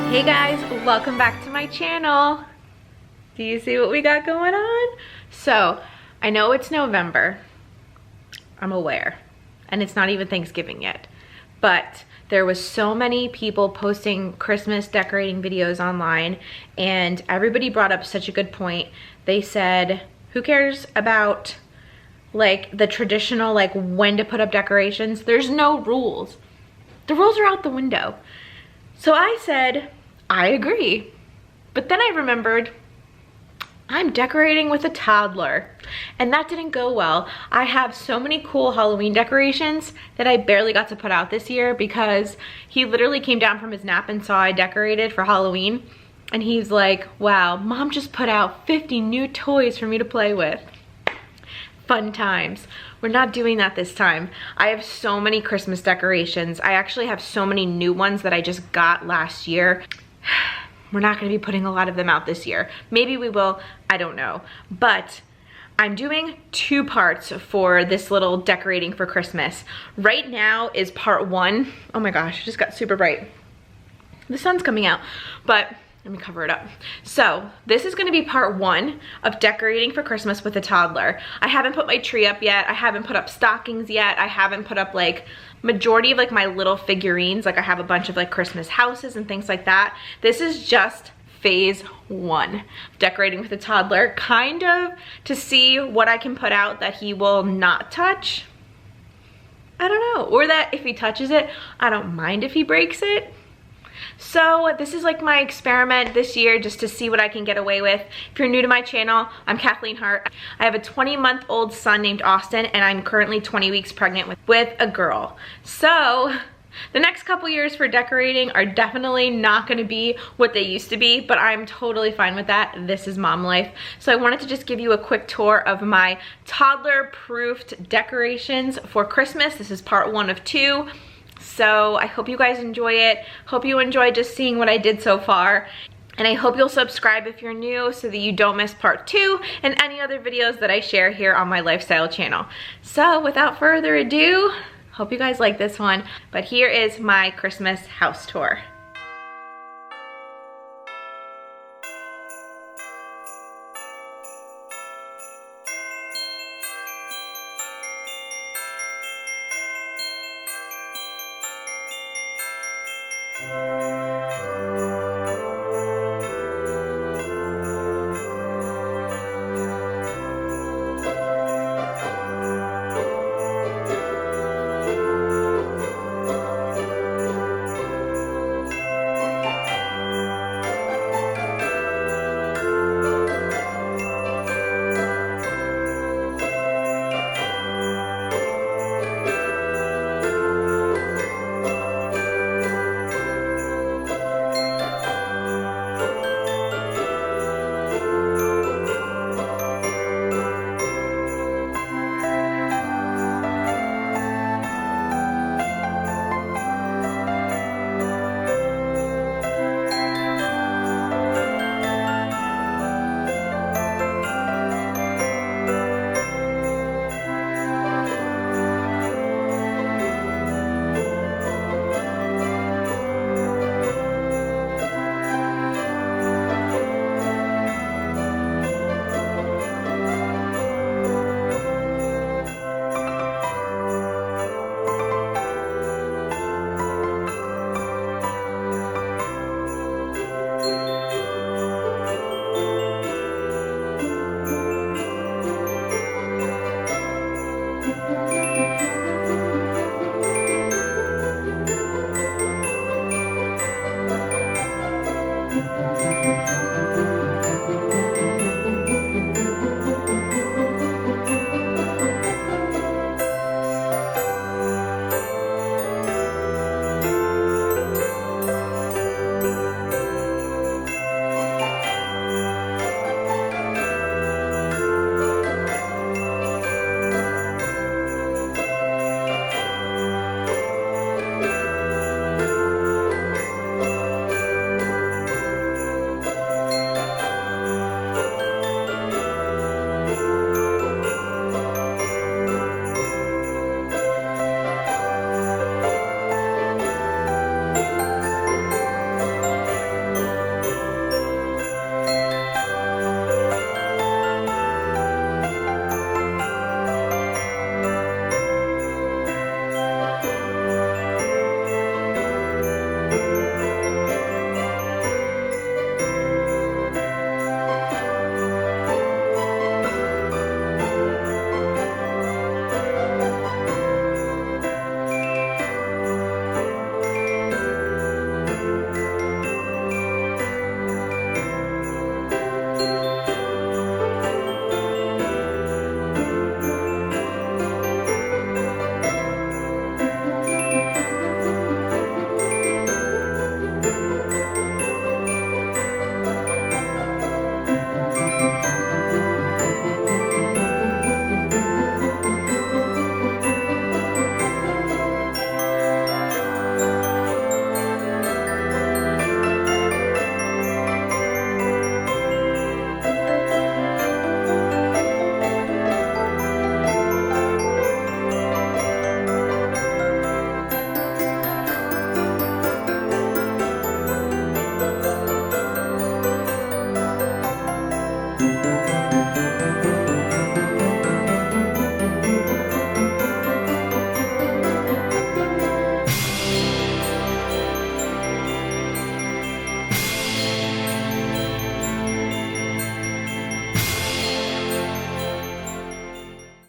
Hey guys, welcome back to my channel. Do you see what we got going on? So, I know it's November, I'm aware, and it's not even Thanksgiving yet, but there was so many people posting Christmas decorating videos online, and everybody brought up such a good point. They said, who cares about like the traditional, like when to put up decorations? There's no rules. The rules are out the window. So I said, I agree. But then I remembered I'm decorating with a toddler, and that didn't go well. I have so many cool Halloween decorations that I barely got to put out this year because he literally came down from his nap and saw I decorated for Halloween, and he's like, wow, mom just put out 50 new toys for me to play with. Fun times. We're not doing that this time. I have so many Christmas decorations. I actually have so many new ones that I just got last year. We're not gonna be putting a lot of them out this year. Maybe we will, I don't know. But I'm doing 2 parts for this little decorating for Christmas. Right now is part 1. Oh my gosh, it just got super bright. The sun's coming out, but let me cover it up. So this is gonna be part 1 of decorating for Christmas with a toddler. I haven't put my tree up yet. I haven't put up stockings yet. I haven't put up like majority of like my little figurines. Like I have a bunch of like Christmas houses and things like that. This is just phase 1, decorating with a toddler, kind of to see what I can put out that he will not touch. I don't know, or that if he touches it, I don't mind if he breaks it. So this is like my experiment this year, just to see what I can get away with. If you're new to my channel, I'm Kathleen Hart. I have a 20-month-old son named Austin, and I'm currently 20 weeks pregnant with a girl. So the next couple years for decorating are definitely not gonna be what they used to be, but I'm totally fine with that. This is mom life. So I wanted to just give you a quick tour of my toddler-proofed decorations for Christmas. This is part 1 of 2. So I hope you guys enjoy it. Hope you enjoy just seeing what I did so far. And I hope you'll subscribe if you're new so that you don't miss part 2 and any other videos that I share here on my lifestyle channel. So without further ado, hope you guys like this one. But here is my Christmas house tour.